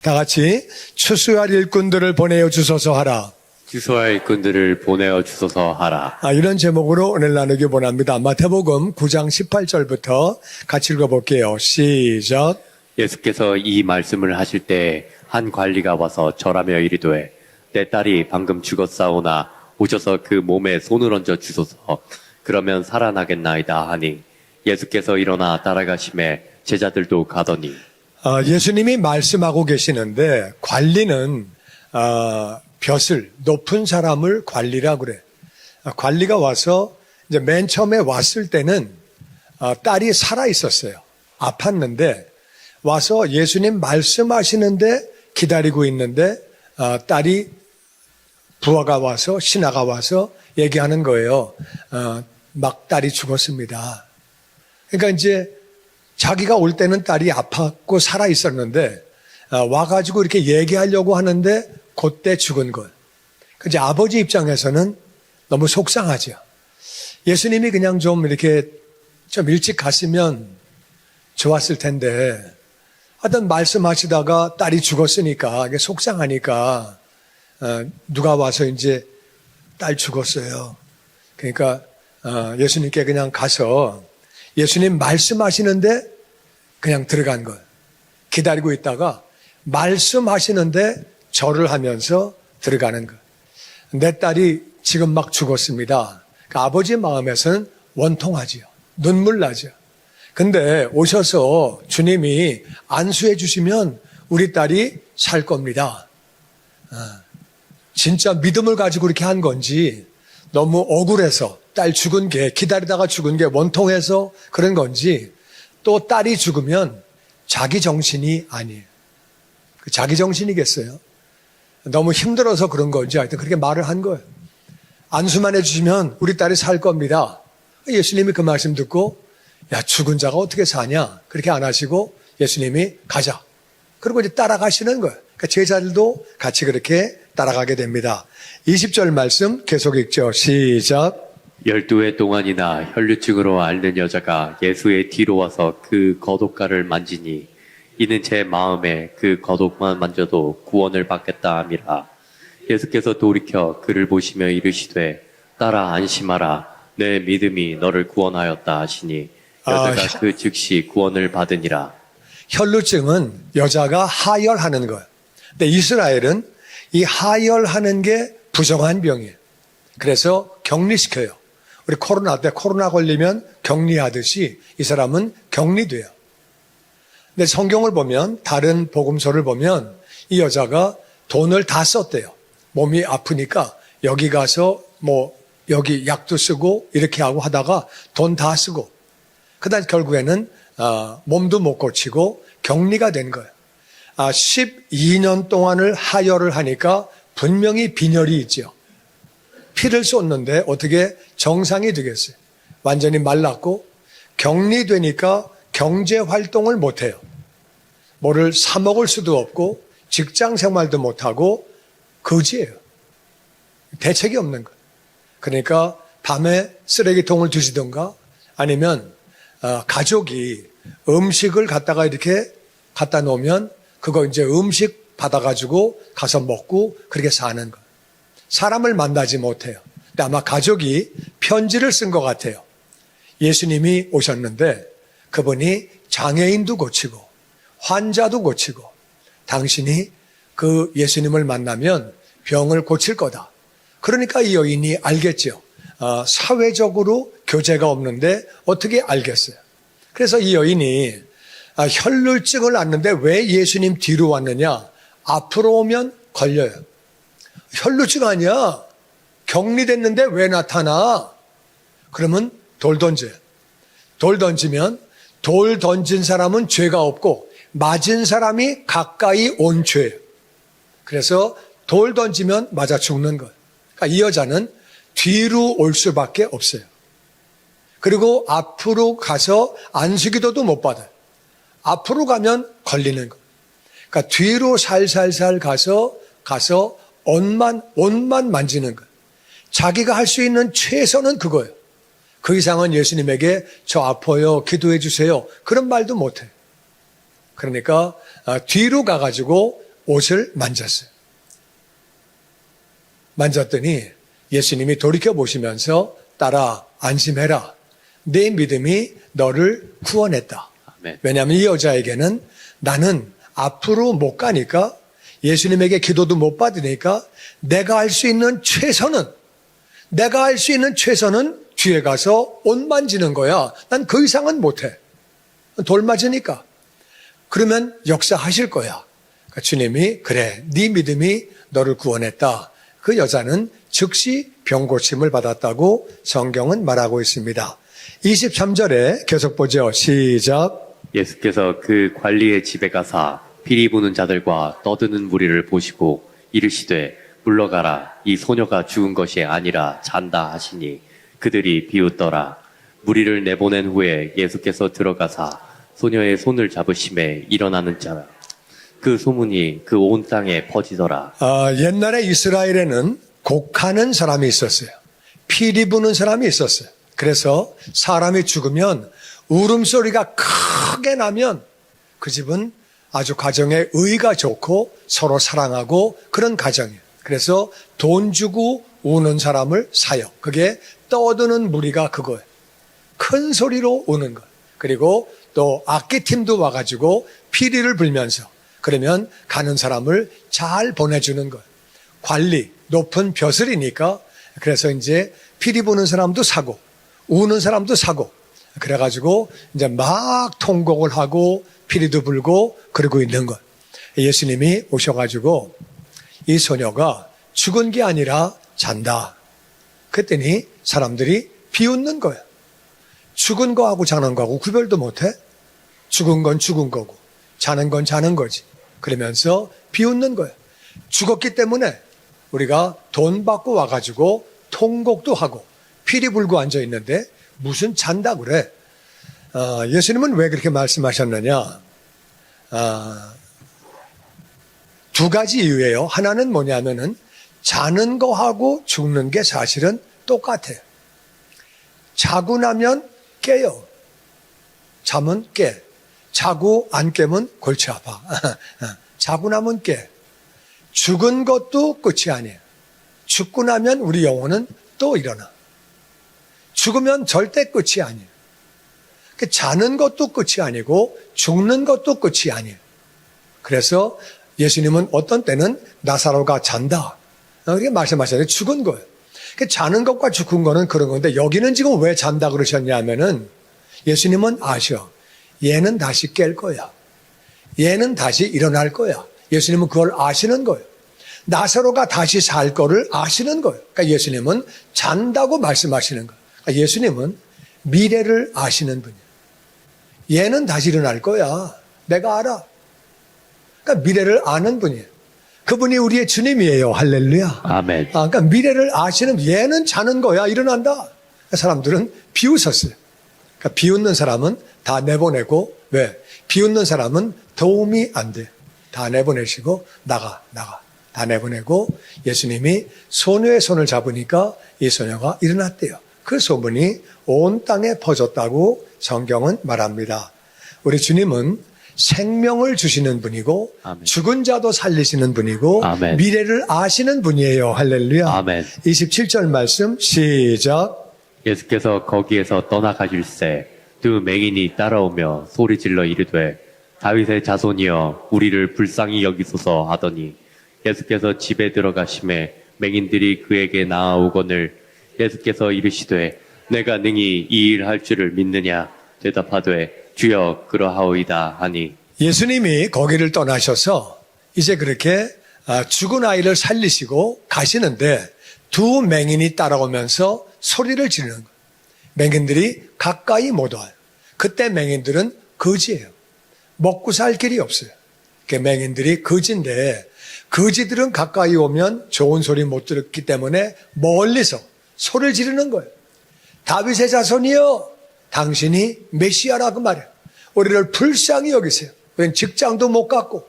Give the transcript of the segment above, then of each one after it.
다 같이 추수할 일꾼들을 보내어 주소서 하라. 추수할 일꾼들을 보내어 주소서 하라. 이런 제목으로 오늘 나누기 원합니다. 마태복음 9장 18절부터 같이 읽어볼게요. 시작. 예수께서 이 말씀을 하실 때 한 관리가 와서 절하며 이르되 내 딸이 방금 죽었사오나 오셔서 그 몸에 손을 얹어 주소서. 그러면 살아나겠나이다 하니 예수께서 일어나 따라가심에 제자들도 가더니 예수님이 말씀하고 계시는데 관리는 벼슬 높은 사람을 관리라 그래. 관리가 와서 이제 맨 처음에 왔을 때는 딸이 살아 있었어요. 아팠는데 와서 예수님 말씀하시는데 기다리고 있는데 딸이 부하가 와서 신하가 와서 얘기하는 거예요. 막 딸이 죽었습니다. 그러니까 이제 자기가 올 때는 딸이 아팠고 살아 있었는데 와가지고 이렇게 얘기하려고 하는데 그때 죽은 것. 이제 아버지 입장에서는 너무 속상하죠. 예수님이 그냥 좀 이렇게 좀 일찍 갔으면 좋았을 텐데 하여튼 말씀하시다가 딸이 죽었으니까 이게 속상하니까 누가 와서 이제 딸 죽었어요. 그러니까 예수님께 그냥 가서 예수님 말씀하시는데 그냥 들어간 거예요. 기다리고 있다가 말씀하시는데 절을 하면서 들어가는 거예요. 내 딸이 지금 막 죽었습니다. 그러니까 아버지 마음에서는 원통하지요. 눈물 나죠. 근데 오셔서 주님이 안수해 주시면 우리 딸이 살 겁니다. 진짜 믿음을 가지고 그렇게 한 건지 너무 억울해서 딸 죽은 게 기다리다가 죽은 게 원통해서 그런 건지 또 딸이 죽으면 자기 정신이 아니에요. 자기 정신이겠어요? 너무 힘들어서 그런 건지 하여튼 그렇게 말을 한 거예요. 안수만 해주시면 우리 딸이 살 겁니다. 예수님이 그 말씀 듣고 야 죽은 자가 어떻게 사냐 그렇게 안 하시고 예수님이 가자. 그리고 이제 따라가시는 거예요. 그러니까 제자들도 같이 그렇게 따라가게 됩니다. 20절 말씀 계속 읽죠. 시작. 12해 동안이나 혈류증으로 앓는 여자가 예수의 뒤로 와서 그 겉옷가를 만지니 이는 제 마음에 그 겉옷만 만져도 구원을 받겠다 함이라. 예수께서 돌이켜 그를 보시며 이르시되 딸아 안심하라 내 믿음이 너를 구원하였다 하시니 여자가 그 즉시 구원을 받으니라. 혈루증은 여자가 하혈하는 거예요. 근데 이스라엘은 이 하혈하는 게 부정한 병이에요. 그래서 격리시켜요. 우리 코로나 때 코로나 걸리면 격리하듯이 이 사람은 격리돼요. 근데 성경을 보면 다른 복음서를 보면 이 여자가 돈을 다 썼대요. 몸이 아프니까 여기 가서 여기 약도 쓰고 이렇게 하고 하다가 돈 다 쓰고 그다음 결국에는 몸도 못 고치고 격리가 된 거예요. 12년 동안을 하혈을 하니까 분명히 빈혈이 있죠. 피를 쏟는데 어떻게 정상이 되겠어요? 완전히 말랐고 격리되니까 경제 활동을 못해요. 뭐를 사 먹을 수도 없고 직장 생활도 못하고 거지예요. 대책이 없는 거예요. 그러니까 밤에 쓰레기통을 두시던가 아니면 가족이 음식을 갖다가 이렇게 갖다 놓으면 그거 이제 음식 받아가지고 가서 먹고 그렇게 사는 거예요. 사람을 만나지 못해요. 근데 아마 가족이 편지를 쓴 것 같아요. 예수님이 오셨는데 그분이 장애인도 고치고 환자도 고치고 당신이 그 예수님을 만나면 병을 고칠 거다. 그러니까 이 여인이 알겠죠. 사회적으로 교제가 없는데 어떻게 알겠어요? 그래서 이 여인이 혈루증을 앓는데 왜 예수님 뒤로 왔느냐? 앞으로 오면 걸려요. 혈루증 아니야. 격리됐는데 왜 나타나? 그러면 돌 던져요. 돌 던지면 돌 던진 사람은 죄가 없고 맞은 사람이 가까이 온 죄예요. 그래서 돌 던지면 맞아 죽는 거예요. 그러니까 이 여자는 뒤로 올 수밖에 없어요. 그리고 앞으로 가서 안수기도도 못 받아요. 앞으로 가면 걸리는 거예요. 그러니까 뒤로 살살살 가서 옷만 만지는 거예요. 자기가 할 수 있는 최선은 그거예요. 그 이상은 예수님에게 저 아파요, 기도해 주세요. 그런 말도 못해요. 그러니까 뒤로 가가지고 옷을 만졌어요. 만졌더니 예수님이 돌이켜보시면서 따라 안심해라. 내 믿음이 너를 구원했다. 아멘. 왜냐하면 이 여자에게는 나는 앞으로 못 가니까 예수님에게 기도도 못 받으니까 내가 할 수 있는 최선은 뒤에 가서 옷 만지는 거야. 난 그 이상은 못해. 돌 맞으니까. 그러면 역사하실 거야. 그러니까 주님이 그래 네 믿음이 너를 구원했다. 그 여자는 즉시 병고침을 받았다고 성경은 말하고 있습니다. 23절에 계속 보죠. 시작. 예수께서 그 관리의 집에 가사 피리 부는 자들과 떠드는 무리를 보시고 이르시되 물러가라 이 소녀가 죽은 것이 아니라 잔다 하시니 그들이 비웃더라. 무리를 내보낸 후에 예수께서 들어가사 소녀의 손을 잡으심에 일어나는 자라. 그 소문이 그 온 땅에 퍼지더라. 옛날에 이스라엘에는 곡하는 사람이 있었어요. 피리 부는 사람이 있었어요. 그래서 사람이 죽으면 울음소리가 크게 나면 그 집은 아주 가정에 의가 좋고 서로 사랑하고 그런 가정이에요. 그래서 돈 주고 우는 사람을 사요. 그게 떠드는 무리가 그거예요. 큰 소리로 우는 것. 그리고 또 악기팀도 와가지고 피리를 불면서 그러면 가는 사람을 잘 보내주는 거예요. 관리, 높은 벼슬이니까 그래서 이제 피리 부는 사람도 사고 우는 사람도 사고 그래가지고 이제 막 통곡을 하고 피리도 불고 그러고 있는 것. 예수님이 오셔가지고 이 소녀가 죽은 게 아니라 잔다. 그랬더니 사람들이 비웃는 거예요. 죽은 거하고 자는 거하고 구별도 못해? 죽은 건 죽은 거고 자는 건 자는 거지. 그러면서 비웃는 거예요. 죽었기 때문에 우리가 돈 받고 와가지고 통곡도 하고 피리 불고 앉아 있는데 무슨 잔다 그래? 예수님은 왜 그렇게 말씀하셨느냐? 두 가지 이유예요. 하나는 뭐냐면은 자는 거하고 죽는 게 사실은 똑같아요. 자고 나면 깨요. 잠은 깨. 자고 안 깨면 골치 아파. 자고 나면 깨. 죽은 것도 끝이 아니에요. 죽고 나면 우리 영혼은 또 일어나. 죽으면 절대 끝이 아니에요. 자는 것도 끝이 아니고 죽는 것도 끝이 아니에요. 그래서 예수님은 어떤 때는 나사로가 잔다. 이렇게 말씀하셨는데 죽은 거예요. 자는 것과 죽은 거는 그런 건데 여기는 지금 왜 잔다 그러셨냐면은 예수님은 아셔. 얘는 다시 깰 거야. 얘는 다시 일어날 거야. 예수님은 그걸 아시는 거예요. 나사로가 다시 살 거를 아시는 거예요. 그러니까 예수님은 잔다고 말씀하시는 거예요. 그러니까 예수님은 미래를 아시는 분이에요. 얘는 다시 일어날 거야. 내가 알아. 그러니까 미래를 아는 분이에요. 그분이 우리의 주님이에요. 할렐루야. 아멘. 그러니까 미래를 아시는 얘는 자는 거야. 일어난다. 사람들은 비웃었어요. 그러니까 비웃는 사람은 다 내보내고 왜? 비웃는 사람은 도움이 안 돼. 다 내보내시고 나가. 다 내보내고 예수님이 소녀의 손을 잡으니까 이 소녀가 일어났대요. 그 소문이 온 땅에 퍼졌다고 성경은 말합니다. 우리 주님은 생명을 주시는 분이고 아멘. 죽은 자도 살리시는 분이고 아멘. 미래를 아시는 분이에요. 할렐루야. 아멘. 27절 말씀 시작. 예수께서 거기에서 떠나가실새 두 맹인이 따라오며 소리질러 이르되 다윗의 자손이여 우리를 불쌍히 여기소서 하더니 예수께서 집에 들어가심에 맹인들이 그에게 나아오거늘 예수께서 이르시되 내가 능히 이 일 할 줄을 믿느냐 대답하되 주여 그러하오이다 하니 예수님이 거기를 떠나셔서 이제 그렇게 죽은 아이를 살리시고 가시는데 두 맹인이 따라오면서 소리를 지르는 거예요. 맹인들이 가까이 못 와요. 그때 맹인들은 거지예요. 먹고 살 길이 없어요. 맹인들이 거지인데 거지들은 가까이 오면 좋은 소리 못 들었기 때문에 멀리서 소리를 지르는 거예요. 다윗의 자손이여 당신이 메시아라고 말해요. 우리를 불쌍히 여기세요. 우리는 직장도 못 갖고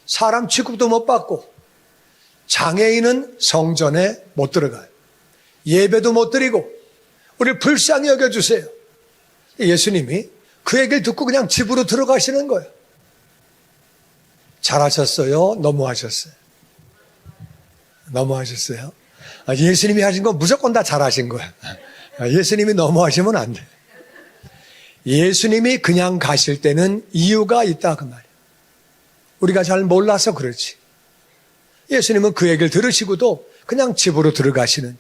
사람 취급도 못 받고 장애인은 성전에 못 들어가요. 예배도 못 드리고 우리를 불쌍히 여겨주세요. 예수님이 그 얘기를 듣고 그냥 집으로 들어가시는 거예요. 잘하셨어요? 너무하셨어요? 너무하셨어요? 예수님이 하신 건 무조건 다 잘하신 거야. 예수님이 너무하시면 안 돼. 예수님이 그냥 가실 때는 이유가 있다 그 말이에요. 우리가 잘 몰라서 그렇지. 예수님은 그 얘기를 들으시고도 그냥 집으로 들어가시는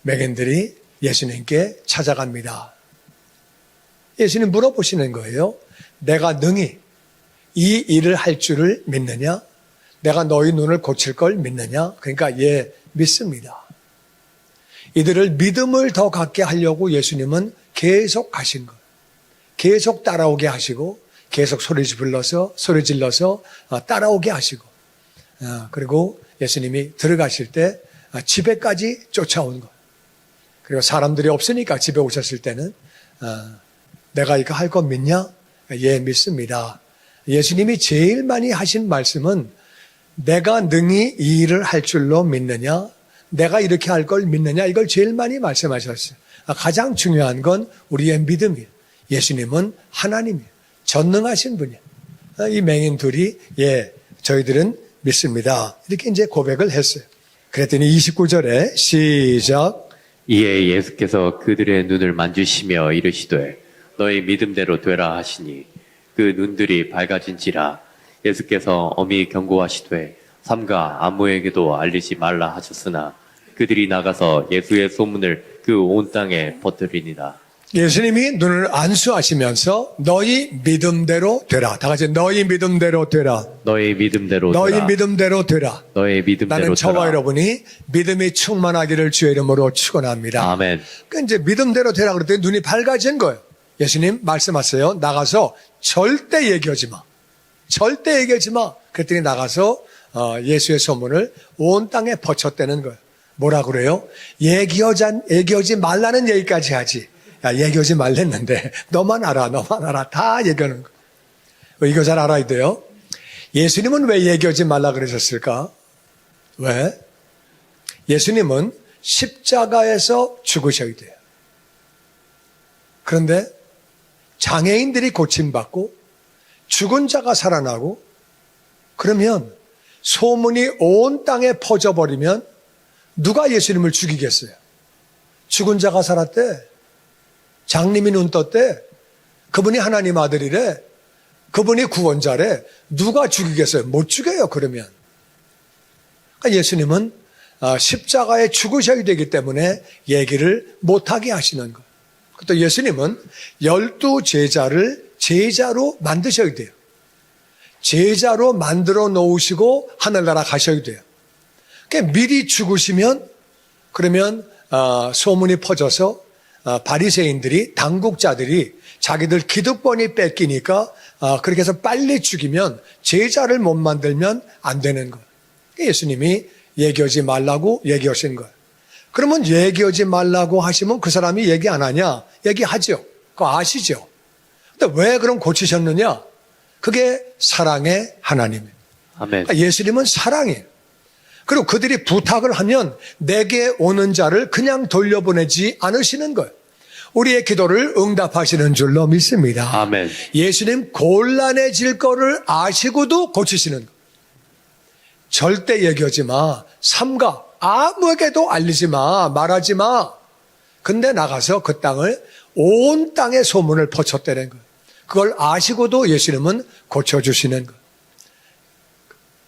맹인들이 예수님께 찾아갑니다. 예수님 물어보시는 거예요. 내가 능히 이 일을 할 줄을 믿느냐? 내가 너희 눈을 고칠 걸 믿느냐? 그러니까 예, 믿습니다. 이들을 믿음을 더 갖게 하려고 예수님은 계속 가신 거예요. 계속 따라오게 하시고 계속 소리 질러서 따라오게 하시고 그리고 예수님이 들어가실 때 집에까지 쫓아온 거예요. 그리고 사람들이 없으니까 집에 오셨을 때는 내가 이거 할 거 믿냐? 예, 믿습니다. 예수님이 제일 많이 하신 말씀은 내가 능히 이 일을 할 줄로 믿느냐? 내가 이렇게 할 걸 믿느냐? 이걸 제일 많이 말씀하셨어요. 가장 중요한 건 우리의 믿음이에요. 예수님은 하나님이에요. 전능하신 분이에요. 이 맹인 둘이 예, 저희들은 믿습니다. 이렇게 이제 고백을 했어요. 그랬더니 29절에 시작. 이에 예수께서 그들의 눈을 만지시며 이르시되 너희 믿음대로 되라 하시니 그 눈들이 밝아진지라. 예수께서 엄히 경고하시되 삼가 아무에게도 알리지 말라 하셨으나 그들이 나가서 예수의 소문을 그 온 땅에 퍼뜨리니라. 예수님이 눈을 안수하시면서 너희 믿음대로 되라. 다 같이 너희 믿음대로 되라. 너희 믿음대로 너희 되라. 믿음대로 되라. 너희 믿음대로 나는 저와 되라. 여러분이 믿음이 충만하기를 주의 이름으로 축원합니다. 아멘. 그러니까 이제 믿음대로 되라 그랬더니 눈이 밝아진 거예요. 예수님 말씀하세요. 나가서 절대 얘기하지 마. 절대 얘기하지 마. 그랬더니 나가서 예수의 소문을 온 땅에 퍼쳤다는 거예요. 뭐라 그래요? 얘기하지 말라는 얘기까지 하지. 야, 얘기하지 말랬는데 너만 알아. 다 얘기하는 거예요. 이거 잘 알아야 돼요. 예수님은 왜 얘기하지 말라 그러셨을까? 왜? 예수님은 십자가에서 죽으셔야 돼요. 그런데 장애인들이 고침받고 죽은 자가 살아나고 그러면 소문이 온 땅에 퍼져버리면 누가 예수님을 죽이겠어요? 죽은 자가 살았대. 장님이 눈 떴대. 그분이 하나님 아들이래. 그분이 구원자래. 누가 죽이겠어요? 못 죽여요, 그러면. 그러니까 예수님은 십자가에 죽으셔야 되기 때문에 얘기를 못하게 하시는 거예요. 또 예수님은 12 제자를 제자로 만드셔야 돼요. 제자로 만들어 놓으시고 하늘나라 가셔야 돼요. 그러니까 미리 죽으시면 그러면 소문이 퍼져서 바리새인들이 당국자들이 자기들 기득권이 뺏기니까 그렇게 해서 빨리 죽이면 제자를 못 만들면 안 되는 거예요. 예수님이 얘기하지 말라고 얘기하신 거예요. 그러면 얘기하지 말라고 하시면 그 사람이 얘기 안 하냐? 얘기하죠. 그거 아시죠? 근데 왜 그럼 고치셨느냐? 그게 사랑의 하나님이에요. 아멘. 예수님은 사랑이에요. 그리고 그들이 부탁을 하면 내게 오는 자를 그냥 돌려보내지 않으시는 거예요. 우리의 기도를 응답하시는 줄로 믿습니다. 아멘. 예수님 곤란해질 거를 아시고도 고치시는 거예요. 절대 얘기하지 마. 삼가 아무에게도 알리지 마. 말하지 마. 근데 나가서 그 땅을 온 땅에 소문을 퍼쳤다는 거예요. 그걸 아시고도 예수님은 고쳐주시는 거예요.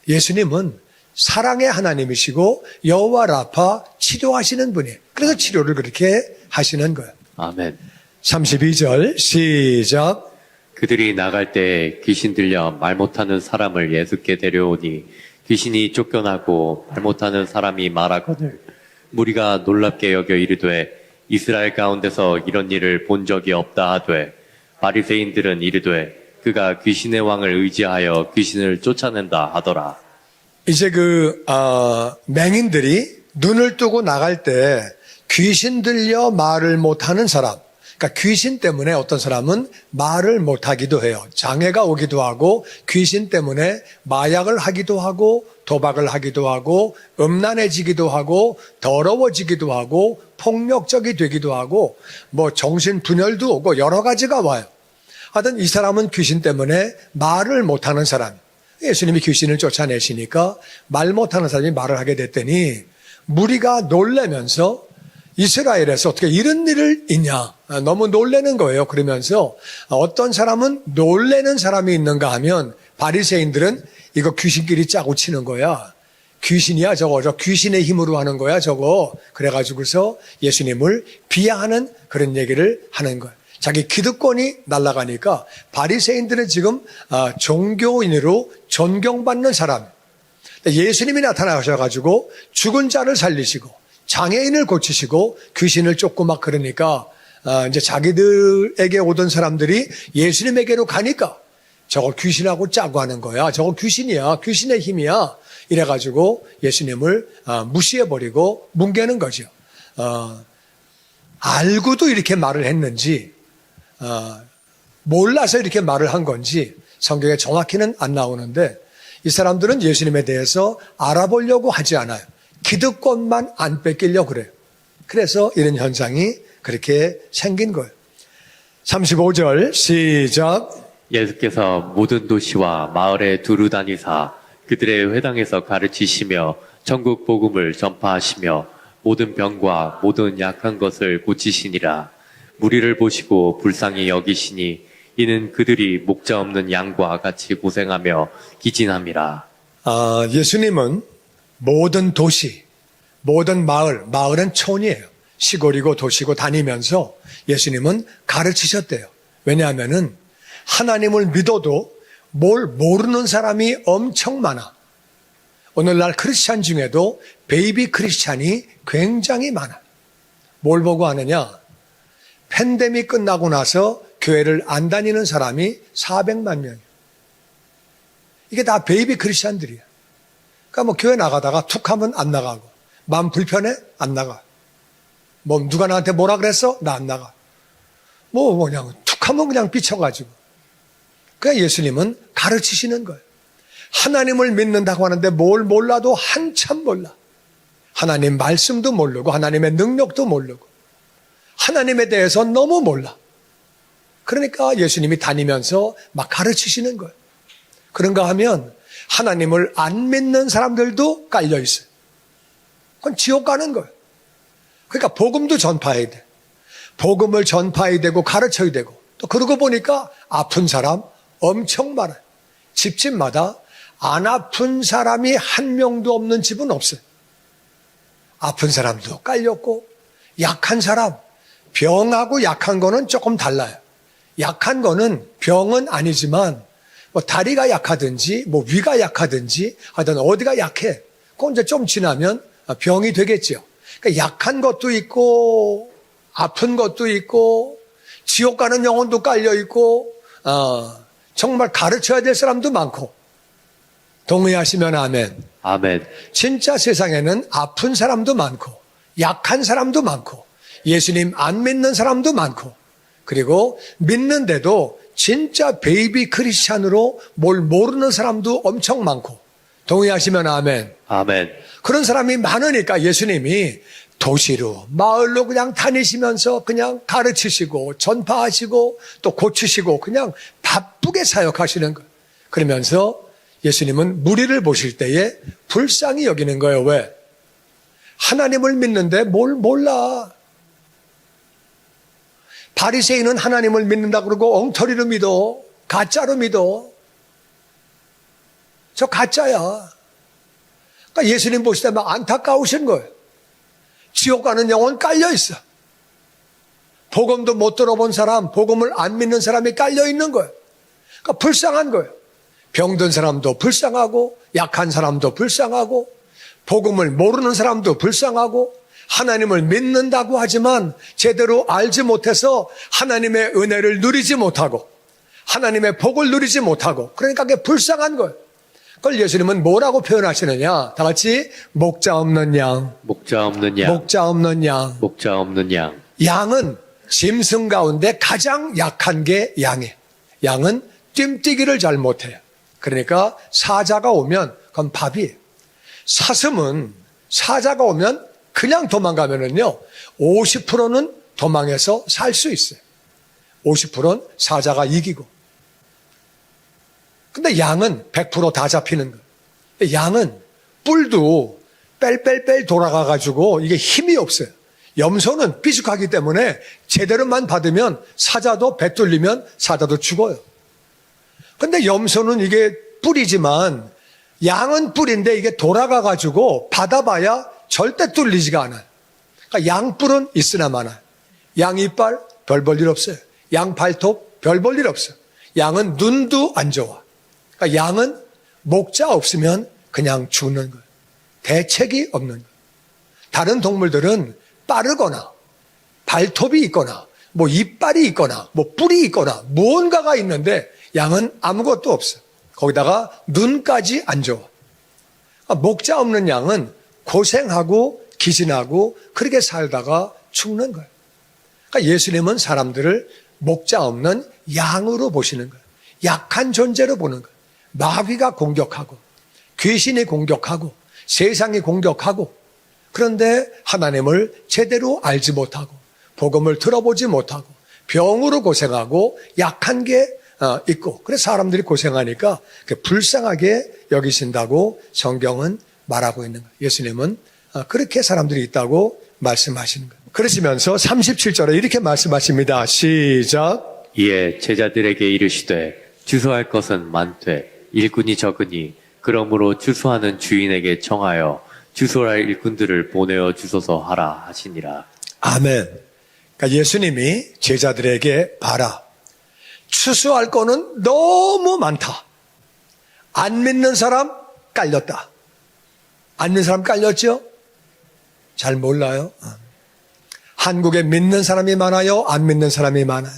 예수님은 사랑의 하나님이시고 여호와 라파 치료하시는 분이에요. 그래서 치료를 그렇게 하시는 거예요. 아멘. 32절 시작. 그들이 나갈 때 귀신 들려 말 못하는 사람을 예수께 데려오니 귀신이 쫓겨나고 말 못하는 사람이 말하거늘 무리가 놀랍게 여겨 이르되 이스라엘 가운데서 이런 일을 본 적이 없다 하되 바리새인들은 이르되 그가 귀신의 왕을 의지하여 귀신을 쫓아낸다 하더라. 이제 맹인들이 눈을 뜨고 나갈 때 귀신 들려 말을 못하는 사람, 그러니까 귀신 때문에 어떤 사람은 말을 못하기도 해요. 장애가 오기도 하고 귀신 때문에 마약을 하기도 하고 도박을 하기도 하고 음란해지기도 하고 더러워지기도 하고 폭력적이 되기도 하고 뭐 정신분열도 오고 여러 가지가 와요. 하여튼 이 사람은 귀신 때문에 말을 못하는 사람. 예수님이 귀신을 쫓아내시니까 말 못하는 사람이 말을 하게 됐더니 무리가 놀라면서 이스라엘에서 어떻게 이런 일을 있냐. 너무 놀라는 거예요. 그러면서 어떤 사람은 놀라는 사람이 있는가 하면 바리새인들은 이거 귀신끼리 짜고 치는 거야. 귀신이야 저거. 저 귀신의 힘으로 하는 거야 저거. 그래가지고서 예수님을 비하하는 그런 얘기를 하는 거야. 자기 기득권이 날아가니까 바리새인들은 지금 종교인으로 존경받는 사람. 예수님이 나타나셔가지고 죽은 자를 살리시고 장애인을 고치시고 귀신을 쫓고 막 그러니까 이제 자기들에게 오던 사람들이 예수님에게로 가니까 저거 귀신하고 짜고 하는 거야. 저거 귀신이야. 귀신의 힘이야. 이래가지고 예수님을 무시해버리고 뭉개는 거죠. 알고도 이렇게 말을 했는지 몰라서 이렇게 말을 한 건지 성경에 정확히는 안 나오는데 이 사람들은 예수님에 대해서 알아보려고 하지 않아요. 기득권만 안 뺏기려고 그래요. 그래서 이런 현상이 그렇게 생긴 거예요. 35절 시작. 예수께서 모든 도시와 마을에 두루 다니사 그들의 회당에서 가르치시며 천국 복음을 전파하시며 모든 병과 모든 약한 것을 고치시니라. 무리를 보시고 불쌍히 여기시니 이는 그들이 목자 없는 양과 같이 고생하며 기진함이라. 예수님은 모든 도시, 모든 마을, 마을은 촌이에요. 시골이고 도시고 다니면서 예수님은 가르치셨대요. 왜냐하면은 하나님을 믿어도 뭘 모르는 사람이 엄청 많아. 오늘날 크리스찬 중에도 베이비 크리스찬이 굉장히 많아. 뭘 보고 하느냐? 팬데믹 끝나고 나서 교회를 안 다니는 사람이 400만 명이에요. 이게 다 베이비 크리스찬들이야. 그러니까 뭐 교회 나가다가 툭 하면 안 나가고, 마음 불편해? 안 나가. 뭐 누가 나한테 뭐라 그랬어? 나 안 나가. 뭐 그냥 툭 하면 그냥 삐쳐가지고. 그러니까 예수님은 가르치시는 거예요. 하나님을 믿는다고 하는데 뭘 몰라도 한참 몰라. 하나님 말씀도 모르고 하나님의 능력도 모르고 하나님에 대해서 너무 몰라. 그러니까 예수님이 다니면서 막 가르치시는 거예요. 그런가 하면 하나님을 안 믿는 사람들도 깔려 있어요. 그건 지옥 가는 거예요. 그러니까 복음도 전파해야 돼. 복음을 전파해야 되고 가르쳐야 되고 또 그러고 보니까 아픈 사람 엄청 많아요. 집집마다 안 아픈 사람이 한 명도 없는 집은 없어요. 아픈 사람도 깔렸고 약한 사람, 병하고 약한 거는 조금 달라요. 약한 거는 병은 아니지만 뭐 다리가 약하든지 뭐 위가 약하든지 하여튼 어디가 약해. 그건 이제 좀 지나면 병이 되겠죠. 그러니까 약한 것도 있고 아픈 것도 있고 지옥 가는 영혼도 깔려 있고 정말 가르쳐야 될 사람도 많고. 동의하시면 아멘. 아멘. 진짜 세상에는 아픈 사람도 많고 약한 사람도 많고 예수님 안 믿는 사람도 많고 그리고 믿는데도 진짜 베이비 크리스찬으로 뭘 모르는 사람도 엄청 많고. 동의하시면 아멘. 아멘. 그런 사람이 많으니까 예수님이 도시로 마을로 그냥 다니시면서 그냥 가르치시고 전파하시고 또 고치시고 그냥 바쁘게 사역하시는 거예요. 그러면서 예수님은 무리를 보실 때에 불쌍히 여기는 거예요. 왜? 하나님을 믿는데 뭘 몰라. 바리새인은 하나님을 믿는다 그러고 엉터리로 믿어. 가짜로 믿어. 저 가짜야. 그러니까 예수님 보실 때 막 안타까우신 거예요. 지옥 가는 영혼 깔려 있어. 복음도 못 들어본 사람, 복음을 안 믿는 사람이 깔려 있는 거예요. 그러니까 불쌍한 거예요. 병든 사람도 불쌍하고 약한 사람도 불쌍하고 복음을 모르는 사람도 불쌍하고 하나님을 믿는다고 하지만 제대로 알지 못해서 하나님의 은혜를 누리지 못하고 하나님의 복을 누리지 못하고 그러니까 그게 불쌍한 거예요. 그걸 예수님은 뭐라고 표현하시느냐? 다 같이 목자 없는 양, 목자 없는 양, 목자 없는 양. 목자 없는 양. 양은 짐승 가운데 가장 약한 게 양이에요. 양은 뜀뛰기를 잘 못해요. 그러니까 사자가 오면 그건 밥이에요. 사슴은 사자가 오면 그냥 도망가면은요 50%는 도망해서 살 수 있어요. 50%는 사자가 이기고. 근데 양은 100%다 잡히는 거예요. 양은 뿔도 뺄 돌아가가지고 이게 힘이 없어요. 염소는 삐죽하기 때문에 제대로만 받으면 사자도 배 뚫리면 사자도 죽어요. 근데 염소는 이게 뿔이지만 양은 뿔인데 이게 돌아가가지고 받아봐야 절대 뚫리지가 않아요. 그러니까 양뿔은 있으나 마나요. 양 이빨 별 볼 일 없어요. 양 발톱 별 볼 일 없어요. 양은 눈도 안 좋아. 그러니까 양은 목자 없으면 그냥 죽는 거예요. 대책이 없는 거예요. 다른 동물들은 빠르거나 발톱이 있거나 뭐 이빨이 있거나 뭐 뿔이 있거나 무언가가 있는데 양은 아무것도 없어요. 거기다가 눈까지 안 좋아. 그러니까 목자 없는 양은 고생하고 기진하고 그렇게 살다가 죽는 거예요. 그러니까 예수님은 사람들을 목자 없는 양으로 보시는 거예요. 약한 존재로 보는 거예요. 마귀가 공격하고 귀신이 공격하고 세상이 공격하고 그런데 하나님을 제대로 알지 못하고 복음을 들어보지 못하고 병으로 고생하고 약한 게 있고 그래서 사람들이 고생하니까 불쌍하게 여기신다고 성경은 말하고 있는 거예요. 예수님은 그렇게 사람들이 있다고 말씀하시는 거예요. 그러시면서 37절에 이렇게 말씀하십니다. 시작. 이에 제자들에게 이르시되 주소할 것은 많되 일꾼이 적으니 그러므로 주소하는 주인에게 청하여 주소할 일꾼들을 보내어 주소서 하라 하시니라. 아멘. 그러니까 예수님이 제자들에게 봐라. 추수할 거는 너무 많다. 안 믿는 사람 깔렸다. 안 믿는 사람 깔렸죠? 잘 몰라요. 한국에 믿는 사람이 많아요? 안 믿는 사람이 많아요?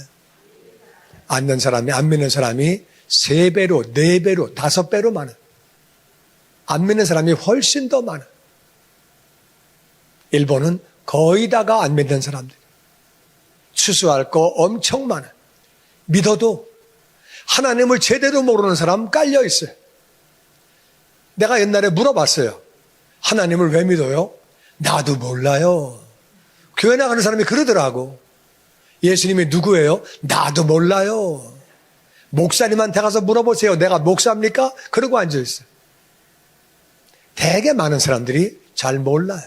안 믿는 사람이 3배로, 4배로, 5배로 많아요. 안 믿는 사람이 훨씬 더 많아요. 일본은 거의 다가 안 믿는 사람들. 추수할 거 엄청 많아요. 믿어도 하나님을 제대로 모르는 사람 깔려 있어요. 내가 옛날에 물어봤어요. 하나님을 왜 믿어요? 나도 몰라요. 교회 나가는 사람이 그러더라고. 예수님이 누구예요? 나도 몰라요. 목사님한테 가서 물어보세요. 내가 목사입니까? 그러고 앉아있어요. 되게 많은 사람들이 잘 몰라요.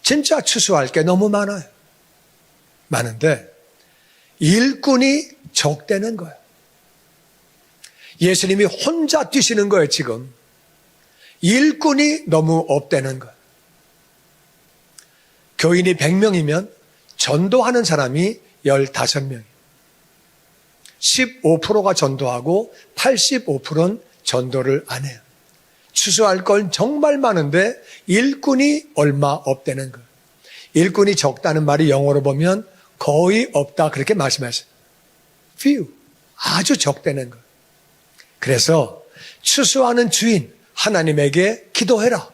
진짜 추수할 게 너무 많아요. 많은데 일꾼이 적대는 거예요. 예수님이 혼자 뛰시는 거예요, 지금. 일꾼이 너무 없대는 거예요. 교인이 100명이면 전도하는 사람이 15명이에요. 15%가 전도하고 85%는 전도를 안 해요. 추수할 건 정말 많은데 일꾼이 얼마 없다는 거예요. 일꾼이 적다는 말이 영어로 보면 거의 없다 그렇게 말씀하셨어요. few, 아주 적다는 거예요. 그래서 추수하는 주인 하나님에게 기도해라.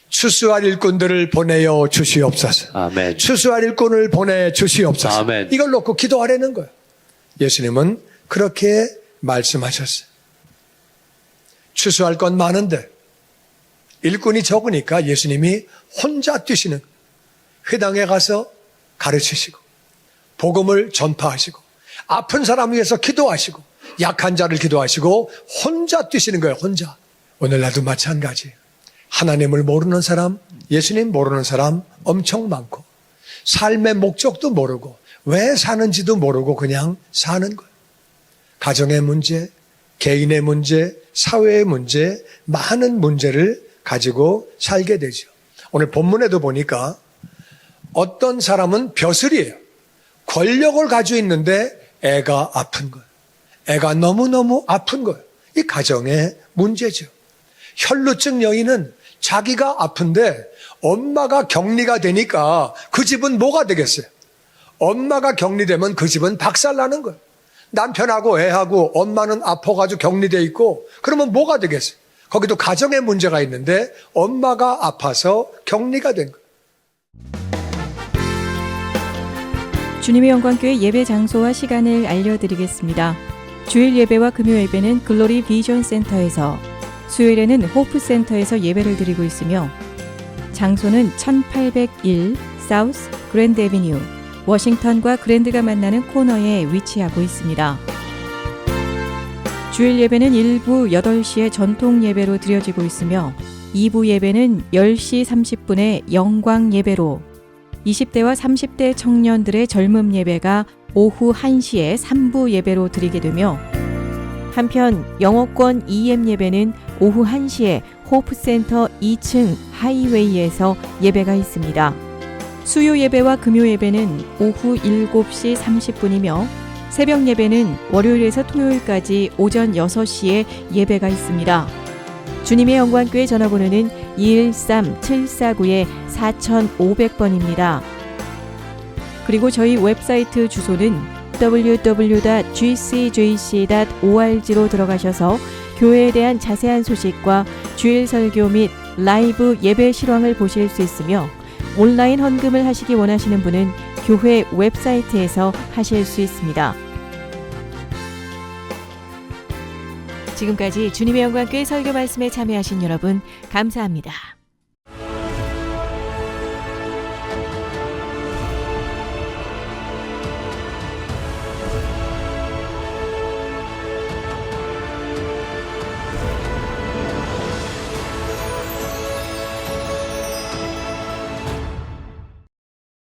추수할 일꾼들을 보내어 주시옵소서. 아멘. 추수할 일꾼을 보내 주시옵소서. 아멘. 이걸 놓고 기도하라는 거예요. 예수님은 그렇게 말씀하셨어요. 추수할 건 많은데 일꾼이 적으니까 예수님이 혼자 뛰시는 거예요. 회당에 가서 가르치시고 복음을 전파하시고 아픈 사람 위해서 기도하시고 약한 자를 기도하시고 혼자 뛰시는 거예요. 혼자. 오늘날도 마찬가지. 하나님을 모르는 사람, 예수님 모르는 사람 엄청 많고 삶의 목적도 모르고 왜 사는지도 모르고 그냥 사는 거예요. 가정의 문제, 개인의 문제, 사회의 문제, 많은 문제를 가지고 살게 되죠. 오늘 본문에도 보니까 어떤 사람은 벼슬이에요. 권력을 가지고 있는데 애가 아픈 거예요. 애가 너무너무 아픈 거예요. 이 가정의 문제죠. 혈루증 여인은 자기가 아픈데 엄마가 격리가 되니까 그 집은 뭐가 되겠어요? 엄마가 격리되면 그 집은 박살나는 거예요. 남편하고 애하고 엄마는 아파가지고 격리돼 있고 그러면 뭐가 되겠어요? 거기도 가정의 문제가 있는데 엄마가 아파서 격리가 된 거예요. 주님의 영광교회 예배 장소와 시간을 알려드리겠습니다. 주일 예배와 금요 예배는 글로리 비전 센터에서, 수요일에는 호프 센터에서 예배를 드리고 있으며 장소는 1801 사우스 그랜드 애비뉴 워싱턴과 그랜드가 만나는 코너에 위치하고 있습니다. 주일 예배는 1부 8시에 전통 예배로 드려지고 있으며 2부 예배는 10시 30분에 영광 예배로 20대와 30대 청년들의 젊음 예배가 오후 1시에 3부 예배로 드리게 되며 한편 영어권 EM 예배는 오후 1시에 호프센터 2층 하이웨이에서 예배가 있습니다. 수요 예배와 금요 예배는 오후 7시 30분이며 새벽 예배는 월요일에서 토요일까지 오전 6시에 예배가 있습니다. 주님의 영광교회 전화번호는 213-749-4500번입니다. 그리고 저희 웹사이트 주소는 www.gcjc.org로 들어가셔서 교회에 대한 자세한 소식과 주일 설교 및 라이브 예배 실황을 보실 수 있으며 온라인 헌금을 하시기 원하시는 분은 교회 웹사이트에서 하실 수 있습니다. 지금까지 주님의 영광교회 설교 말씀에 참여하신 여러분 감사합니다.